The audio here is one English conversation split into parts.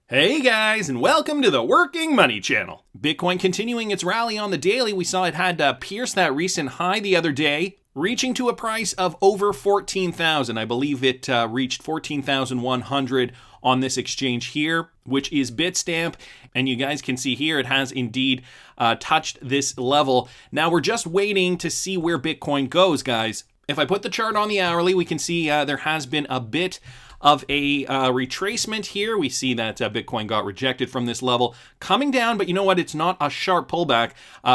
Hey guys, and welcome to the Working Money Channel. Bitcoin continuing its rally on the daily. We saw it had pierced that recent high the other day, reaching to a price of over 14,000. I believe it reached 14,100 on this exchange here, which is Bitstamp. And you guys can see here it has indeed touched this level. Now we're just waiting to see where Bitcoin goes, guys. If I put the chart on the hourly, we can see there has been a bit of a retracement here. We see that Bitcoin got rejected from this level, coming down, but you know what? It's not a sharp pullback.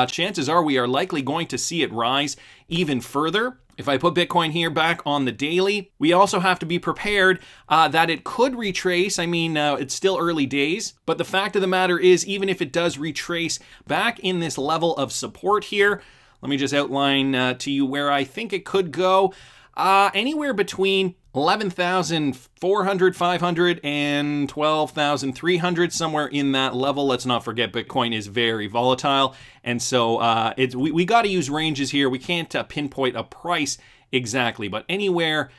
Chances are we are likely going to see it rise even further. If I put Bitcoin here back on the daily, we also have to be prepared that it could retrace. I mean, it's still early days, but the fact of the matter is, even if it does retrace back in this level of support here, let me just outline to you where I think it could go. Anywhere between 11,400, 500, and 12,300, somewhere in that level. Let's not forget Bitcoin is very volatile, and so we got to use ranges here. We can't pinpoint a price exactly, but anywhere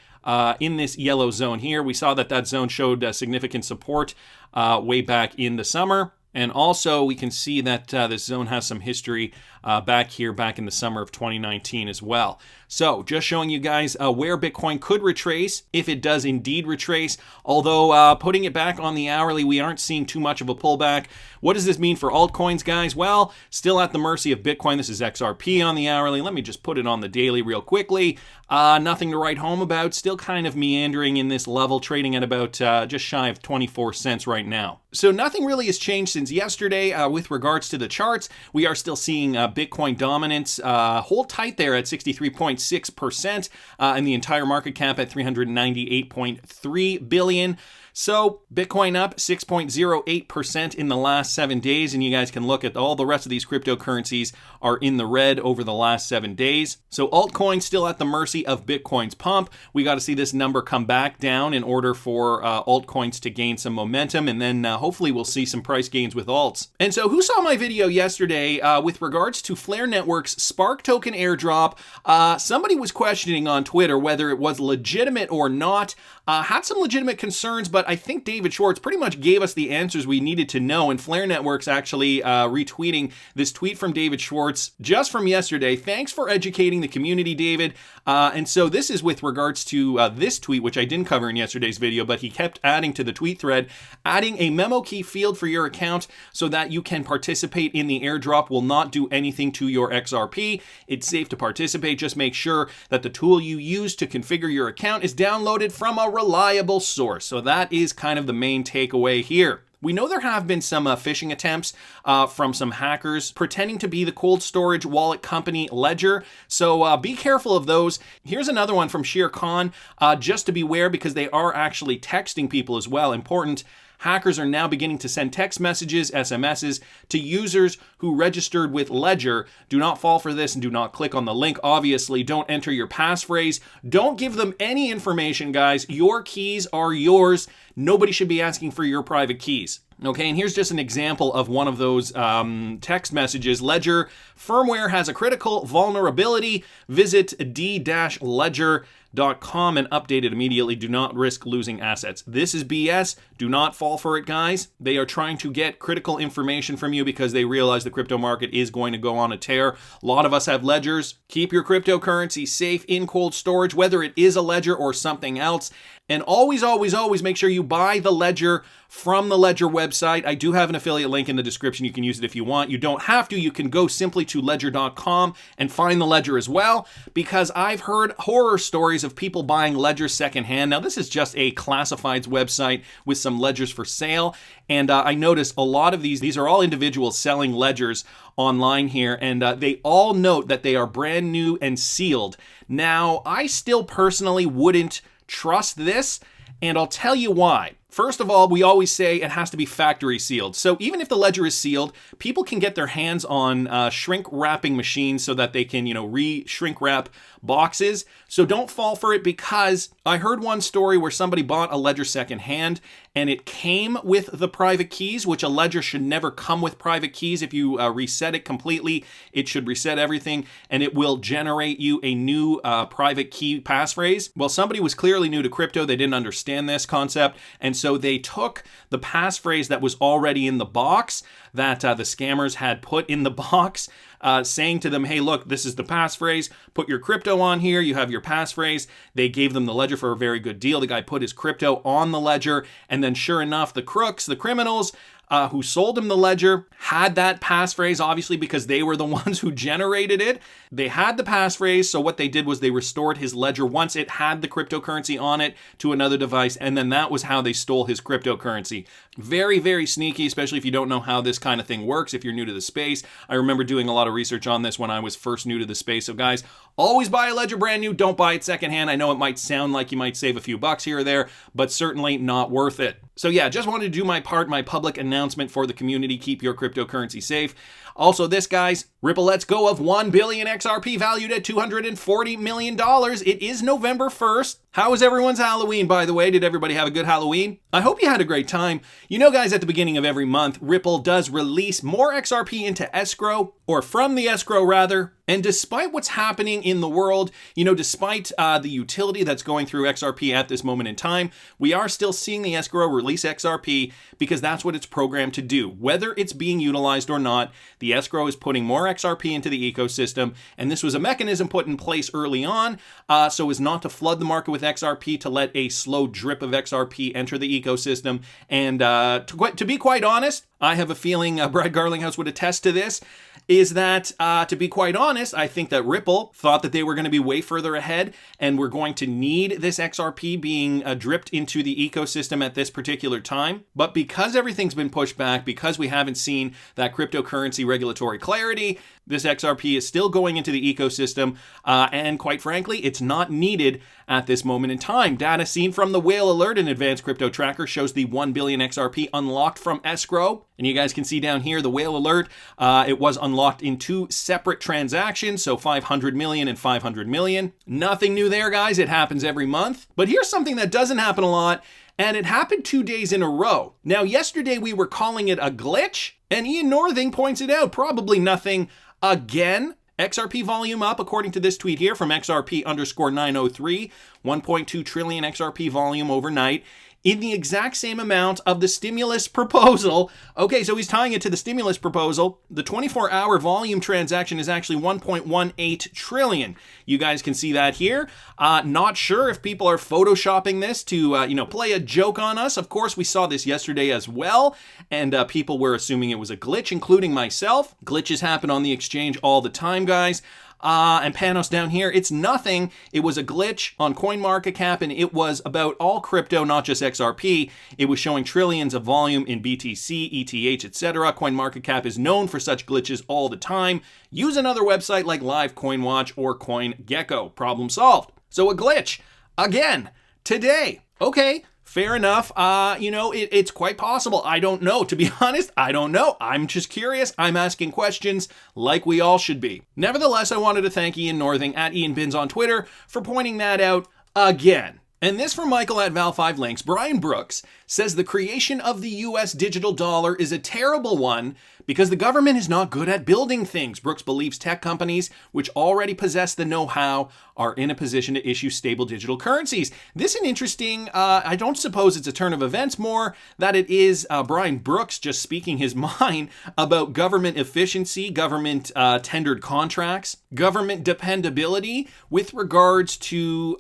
in this yellow zone here, we saw that zone showed significant support way back in the summer. And also, we can see that this zone has some history back in the summer of 2019 as well. So, just showing you guys where Bitcoin could retrace, if it does indeed retrace. Although, putting it back on the hourly, we aren't seeing too much of a pullback. What does this mean for altcoins, guys? Well, still at the mercy of Bitcoin. This is XRP on the hourly. Let me just put it on the daily real quickly. Nothing to write home about. Still kind of meandering in this level, trading at about just shy of 24 cents right now. So nothing really has changed since yesterday with regards to the charts. We are still seeing Bitcoin dominance hold tight there at 63.6% and the entire market cap at 398.3 billion. So Bitcoin up 6.08% in the last 7 days, and you guys can look at all the rest of these cryptocurrencies are in the red over the last 7 days. So altcoins still at the mercy of Bitcoin's pump. We got to see this number come back down in order for altcoins to gain some momentum, and then hopefully we'll see some price gains with alts. And so who saw my video yesterday with regards to Flare Network's Spark token airdrop? Somebody was questioning on Twitter whether it was legitimate or not. Had some legitimate concerns, but I think David Schwartz pretty much gave us the answers we needed to know, and Flare Network's actually retweeting this tweet from David Schwartz just from yesterday. Thanks for educating the community, David. And so this is with regards to this tweet, which I didn't cover in yesterday's video, but he kept adding to the tweet thread, adding a memo key field for your account so that you can participate in the airdrop. Will not do anything to your XRP. It's safe to participate. Just make sure that the tool you use to configure your account is downloaded from a reliable source. So that is kind of the main takeaway here. We know there have been some phishing attempts from some hackers pretending to be the cold storage wallet company Ledger. So be careful of those. Here's another one from Shere Khan, just to beware because they are actually texting people as well. Important. Hackers are now beginning to send text messages, SMSs, to users who registered with Ledger. Do not fall for this and do not click on the link. Obviously, don't enter your passphrase. Don't give them any information, guys. Your keys are yours. Nobody should be asking for your private keys. Okay, and here's just an example of one of those text messages. Ledger firmware has a critical vulnerability. Visit d-ledger.com and update it immediately. Do not risk losing assets. This is BS. Do not fall for it, guys. They are trying to get critical information from you because they realize the crypto market is going to go on a tear. A lot of us have ledgers. Keep your cryptocurrency safe in cold storage, whether it is a ledger or something else. And always, always, always make sure you buy the ledger from the Ledger website. I do have an affiliate link in the description. You can use it if you want. You don't have to. You can go simply to ledger.com and find the ledger as well, because I've heard horror stories of people buying ledgers secondhand. Now, this is just a classifieds website with some ledgers for sale. And I noticed a lot of these are all individuals selling ledgers online here, and they all note that they are brand new and sealed. Now, I still personally wouldn't trust this, and I'll tell you why. First of all, we always say it has to be factory sealed. So even if the ledger is sealed, people can get their hands on shrink wrapping machines so that they can, re-shrink wrap boxes. So don't fall for it, because I heard one story where somebody bought a ledger secondhand and it came with the private keys, which a ledger should never come with private keys. If you reset it completely, it should reset everything, and it will generate you a new private key passphrase. Well, somebody was clearly new to crypto. They didn't understand this concept, and so they took the passphrase that was already in the box that the scammers had put in the box, saying to them, hey, look, this is the passphrase. Put your crypto on here. You have your passphrase. They gave them the ledger for a very good deal. The guy put his crypto on the ledger, and then sure enough, the crooks, the criminals, who sold him the ledger had that passphrase, obviously, because they were the ones who generated it. They had the passphrase, so what they did was they restored his ledger once it had the cryptocurrency on it to another device, and then that was how they stole his cryptocurrency. Very, very sneaky, especially if you don't know how this kind of thing works, if you're new to the space. I remember doing a lot of research on this when I was first new to the space. So guys, always buy a ledger brand new, don't buy it secondhand. I know it might sound like you might save a few bucks here or there, but certainly not worth it. So yeah, just wanted to do my part, my public announcement for the community. Keep your cryptocurrency safe. Also this, guys, Ripple lets go of 1 billion XRP valued at $240 million. It is November 1st. How was everyone's Halloween, by the way? Did everybody have a good Halloween? I hope you had a great time. You know, guys, at the beginning of every month, Ripple does release more XRP into escrow, or from the escrow rather. And despite what's happening in the world, you know, despite the utility that's going through XRP at this moment in time, we are still seeing the escrow release XRP because that's what it's programmed to do. Whether it's being utilized or not, the escrow is putting more XRP into the ecosystem. And this was a mechanism put in place early on so as not to flood the market with XRP, to let a slow drip of XRP enter the ecosystem. And to be quite honest, I have a feeling Brad Garlinghouse would attest to this, is that, to be quite honest, I think that Ripple thought that they were going to be way further ahead and we're going to need this XRP being dripped into the ecosystem at this particular time. But because everything's been pushed back, because we haven't seen that cryptocurrency regulatory clarity, this XRP is still going into the ecosystem, and quite frankly, it's not needed at this moment in time. Data seen from the Whale Alert and Advanced Crypto Tracker shows the 1 billion XRP unlocked from escrow. And you guys can see down here, the Whale Alert, it was unlocked in 2 separate transactions, so 500 million and 500 million. Nothing new there, guys. It happens every month. But here's something that doesn't happen a lot, and it happened 2 days in a row. Now, yesterday we were calling it a glitch, and Ian Northing points it out, probably nothing again. XRP volume up, according to this tweet here from XRP_903, 1.2 trillion XRP volume overnight, in the exact same amount of the stimulus proposal. Okay, so he's tying it to the stimulus proposal. The 24-hour volume transaction is actually 1.18 trillion. You guys can see that here. Not sure if people are photoshopping this to, play a joke on us. Of course, we saw this yesterday as well, and people were assuming it was a glitch, including myself. Glitches happen on the exchange all the time, guys. And Panos down here, it's nothing. It was a glitch on CoinMarketCap, and it was about all crypto, not just XRP. It was showing trillions of volume in BTC, ETH, etc. CoinMarketCap is known for such glitches all the time. Use another website like Live CoinWatch or CoinGecko. Problem solved. So a glitch, again, today. Okay. Fair enough. It's quite possible. I don't know. To be honest, I don't know. I'm just curious. I'm asking questions like we all should be. Nevertheless, I wanted to thank Ian Northing at IanBins on Twitter for pointing that out again. And this from Michael at Val5Links. Brian Brooks says the creation of the US digital dollar is a terrible one because the government is not good at building things. Brooks believes tech companies, which already possess the know-how, are in a position to issue stable digital currencies. This is an interesting, I don't suppose it's a turn of events, more that it is Brian Brooks just speaking his mind about government efficiency, government tendered contracts, government dependability with regards to,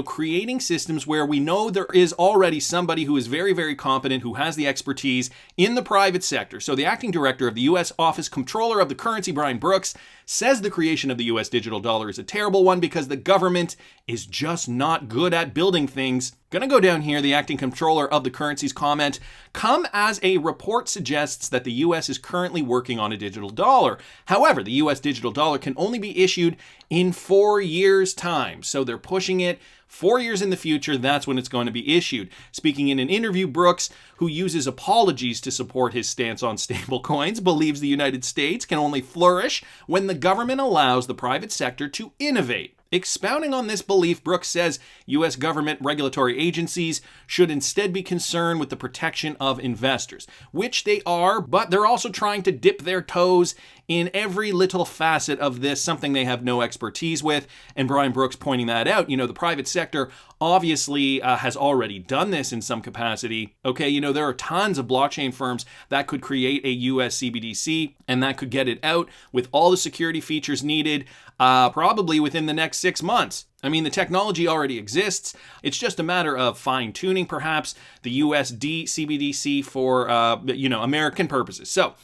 creating systems where we know there is already somebody who is very, very competent, who has the expertise in the private sector. So the acting director of the U.S. Office Comptroller of the Currency, Brian Brooks, says the creation of the U.S. digital dollar is a terrible one because the government is just not good at building things. Gonna go down here, the acting comptroller of the currency's comment, come as a report suggests that the U.S. is currently working on a digital dollar. However, the U.S. digital dollar can only be issued in 4 years' time. So they're pushing it 4 years in the future, that's when it's going to be issued. Speaking in an interview, Brooks, who uses apologies to support his stance on stablecoins, believes the United States can only flourish when the government allows the private sector to innovate. Expounding on this belief, Brooks says U.S. government regulatory agencies should instead be concerned with the protection of investors, which they are, but they're also trying to dip their toes in every little facet of this, something they have no expertise with. And Brian Brooks pointing that out, the private sector obviously has already done this in some capacity. Okay, there are tons of blockchain firms that could create a US CBDC and that could get it out with all the security features needed, probably within the next 6 months. I mean, the technology already exists. It's just a matter of fine-tuning, perhaps, the USD CBDC for, American purposes. So,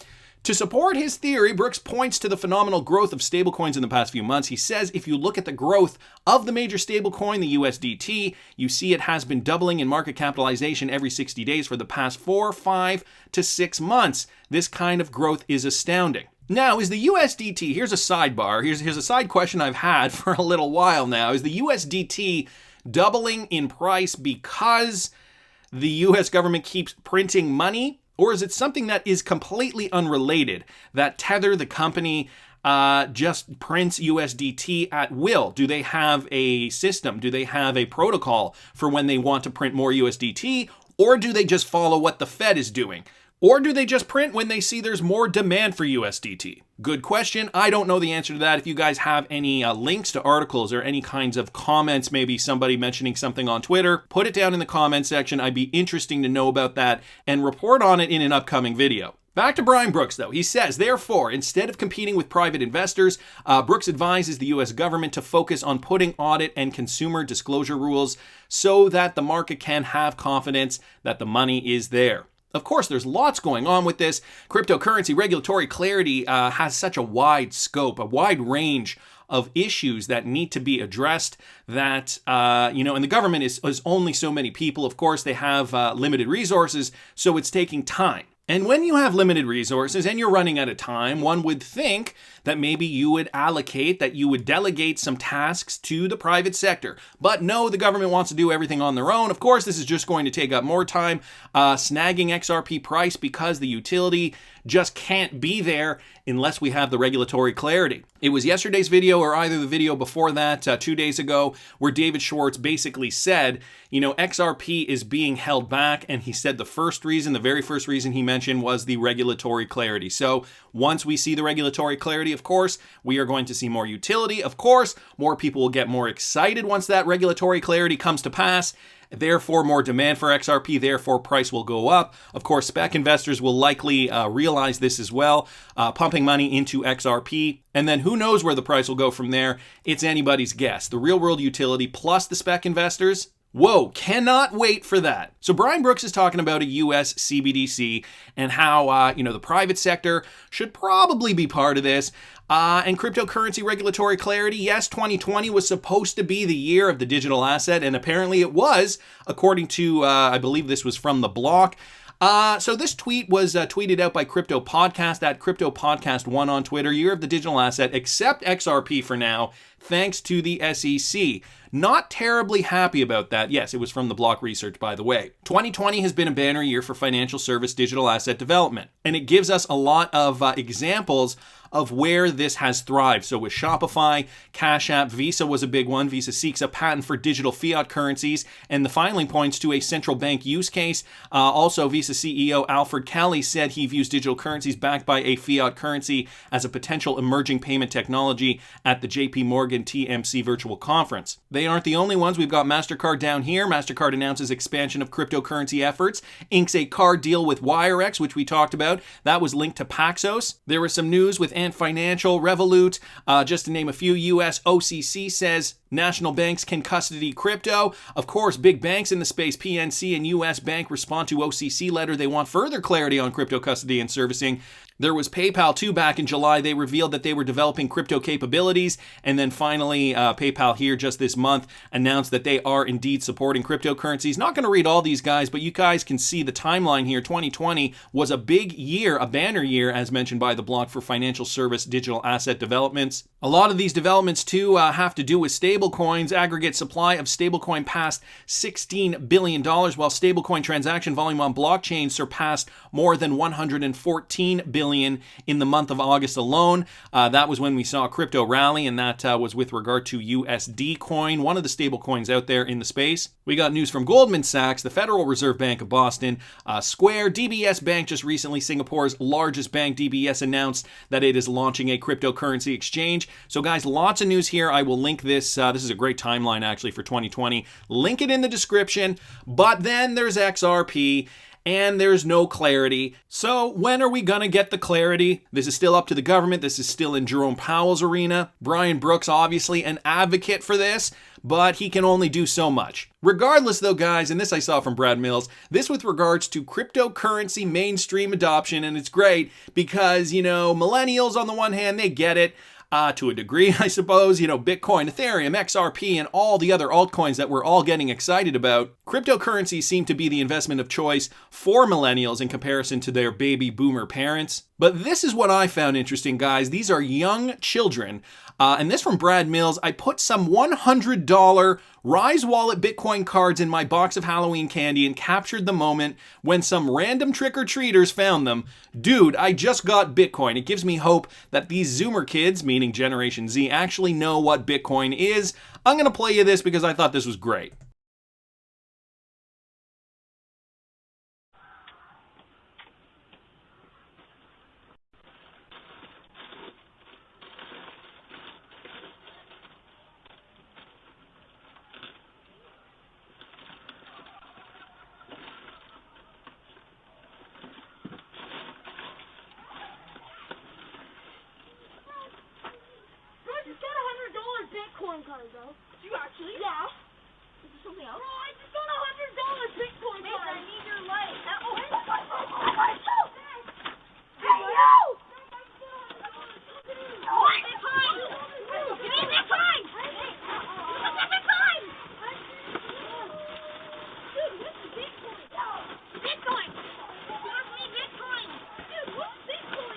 to support his theory, Brooks points to the phenomenal growth of stablecoins in the past few months. He says if you look at the growth of the major stablecoin, the USDT, you see it has been doubling in market capitalization every 60 days for the past 4, 5 to 6 months. This kind of growth is astounding. Now, is the USDT, here's a sidebar, here's a side question I've had for a little while now. Is the USDT doubling in price because the US government keeps printing money? Or is it something that is completely unrelated, that Tether, the company, just prints USDT at will? Do they have a system? Do they have a protocol for when they want to print more USDT? Or do they just follow what the Fed is doing? Or do they just print when they see there's more demand for USDT? Good question. I don't know the answer to that. If you guys have any links to articles or any kinds of comments, maybe somebody mentioning something on Twitter, put it down in the comment section. I'd be interesting to know about that and report on it in an upcoming video. Back to Brian Brooks, though. He says, therefore, instead of competing with private investors, Brooks advises the U.S. government to focus on putting audit and consumer disclosure rules so that the market can have confidence that the money is there. Of course, there's lots going on with this. Cryptocurrency regulatory clarity has such a wide scope, a wide range of issues that need to be addressed that, and the government is only so many people. Of course, they have limited resources, so it's taking time. And when you have limited resources and you're running out of time, one would think that maybe you would allocate, that you would delegate some tasks to the private sector. But no, the government wants to do everything on their own. Of course, this is just going to take up more time, snagging XRP price because the utility just can't be there unless we have the regulatory clarity. It was yesterday's video or either the video before that, 2 days ago, where David Schwartz basically said, XRP is being held back. And he said the very first reason he mentioned was the regulatory clarity. So once we see the regulatory clarity, of course, we are going to see more utility. Of course, more people will get more excited once that regulatory clarity comes to pass. Therefore, more demand for XRP, therefore price will go up. Of course, spec investors will likely realize this as well, pumping money into XRP. And then who knows where the price will go from there? It's anybody's guess. The real world utility plus the spec investors, whoa, cannot wait for that. So Brian Brooks is talking about a US CBDC and how, the private sector should probably be part of this. And cryptocurrency regulatory clarity, yes, 2020 was supposed to be the year of the digital asset, and apparently it was, according to, I believe this was from The Block. So this tweet was tweeted out by Crypto Podcast at Crypto Podcast 1 on Twitter. Year of the digital asset, except XRP for now, thanks to the SEC. Not terribly happy about that. Yes, it was from the Block Research, by the way. 2020 has been a banner year for financial service digital asset development, and it gives us a lot of examples of where this has thrived. So with Shopify, Cash App, Visa was a big one. Visa seeks a patent for digital fiat currencies, and the filing points to a central bank use case. Also, Visa CEO Alfred Kelly said he views digital currencies backed by a fiat currency as a potential emerging payment technology at the JP Morgan TMC virtual conference. They aren't the only ones. We've got MasterCard down here. MasterCard announces expansion of cryptocurrency efforts, inks a card deal with WireX, which we talked about. That was linked to Paxos. There was some news with Ant Financial, Revolut, just to name a few. US OCC says national banks can custody crypto. Of course, big banks in the space, PNC and US Bank, respond to OCC letter. They want further clarity on crypto custody and servicing. There was PayPal too back in July. They revealed that they were developing crypto capabilities. And then finally, PayPal here just this month announced that they are indeed supporting cryptocurrencies. Not going to read all these guys, but you guys can see the timeline here. 2020 was a big year, a banner year, as mentioned by the Block, for financial service digital asset developments. A lot of these developments too have to do with stable stablecoins. Aggregate supply of stablecoin passed $16 billion, while stablecoin transaction volume on blockchain surpassed more than $114 billion in the month of August alone. That was when we saw a crypto rally, and that was with regard to USD coin, one of the stablecoins out there in the space. We got news from Goldman Sachs, the Federal Reserve Bank of Boston, Square, DBS Bank just recently, Singapore's largest bank. DBS announced that it is launching a cryptocurrency exchange. So guys, lots of news here. I will link this. This is a great timeline actually for 2020. Link it in the description. But then there's XRP. And there's no clarity. So when are we gonna get the clarity? This is still up to the government. This is still in Jerome Powell's arena. Brian Brooks, obviously an advocate for this, but he can only do so much. Regardless though, guys, and this I saw from Brad Mills, this with regards to cryptocurrency mainstream adoption, and it's great because, you know, millennials on the one hand, they get it. To a degree, I suppose, you know, Bitcoin, Ethereum, XRP, and all the other altcoins that we're all getting excited about. Cryptocurrencies seem to be the investment of choice for millennials in comparison to their baby boomer parents. But this is what I found interesting, guys. These are young children. And this from Brad Mills. I put some $100 Rise Wallet Bitcoin cards in my box of Halloween candy and captured the moment when some random trick-or-treaters found them. Dude, I just got Bitcoin. It gives me hope that these Zoomer kids, meaning Generation Z, actually know what Bitcoin is. I'm going to play you this because I thought this was great. Card, bro. Did you actually? Yeah. Is there something else? Bro, I just got $100 Bitcoin card. I need your light. Hey, you! What? Bitcoin! Give me Bitcoin! Give me Bitcoin! Dude, what's Bitcoin? Bitcoin! Give me Bitcoin! Dude, what's Bitcoin?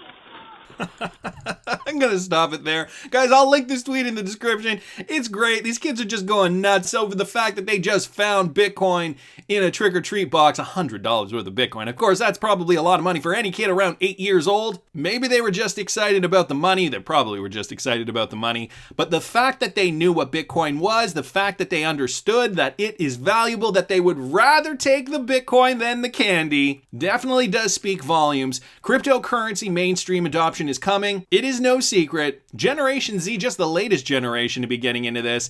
I'm going to stop it there. Guys, I'll link this tweet in the description. It's great. These kids are just going nuts over the fact that they just found Bitcoin in a trick-or-treat box, $100 worth of Bitcoin. Of course, that's probably a lot of money for any kid around 8 years old. Maybe they were just excited about the money. They probably were just excited about the money. But the fact that they knew what Bitcoin was, the fact that they understood that it is valuable, that they would rather take the Bitcoin than the candy, definitely does speak volumes. Cryptocurrency mainstream adoption is coming. It is no secret. Generation Z, just the latest generation to be getting into this.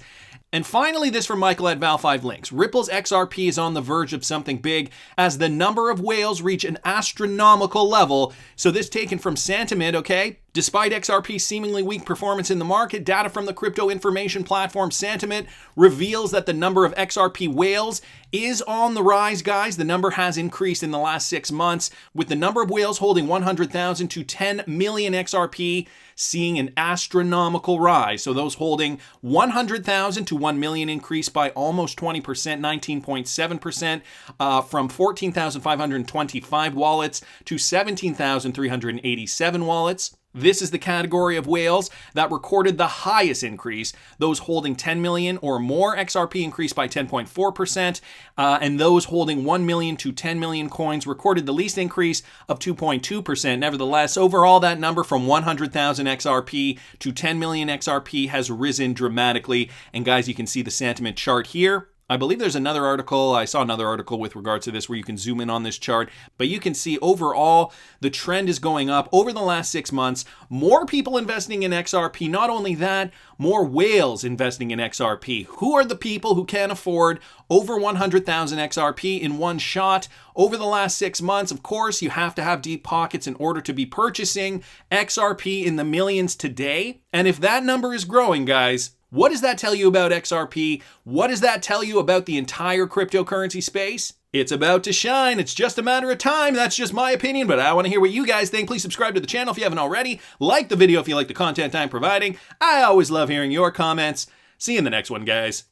And finally, this from Michael at Val5 Links. Ripple's XRP is on the verge of something big as the number of whales reach an astronomical level. So this taken from Sentiment, okay? Despite XRP's seemingly weak performance in the market, data from the crypto information platform Sentiment reveals that the number of XRP whales is on the rise, guys. The number has increased in the last 6 months, with the number of whales holding 100,000 to 10 million XRP seeing an astronomical rise. So those holding 100,000 to 1 million increased by almost 20%, 19.7%, from 14,525 wallets to 17,387 wallets. This is the category of whales that recorded the highest increase. Those holding 10 million or more XRP increased by 10.4%, and those holding 1 million to 10 million coins recorded the least increase of 2.2%. Nevertheless, overall, that number from 100,000 XRP to 10 million XRP has risen dramatically. And guys, you can see the sentiment chart here. I believe there's another article, I saw another article with regards to this where you can zoom in on this chart, but you can see overall the trend is going up over the last 6 months. More people investing in XRP. Not only that, more whales investing in XRP. Who are the people who can afford over 100,000 XRP in one shot? Over the last 6 months, of course, you have to have deep pockets in order to be purchasing XRP in the millions today. And if that number is growing, guys, what does that tell you about XRP? What does that tell you about the entire cryptocurrency space? It's about to shine. It's just a matter of time. That's just my opinion, but I want to hear what you guys think. Please subscribe to the channel if you haven't already. Like the video if you like the content I'm providing. I always love hearing your comments. See you in the next one, guys.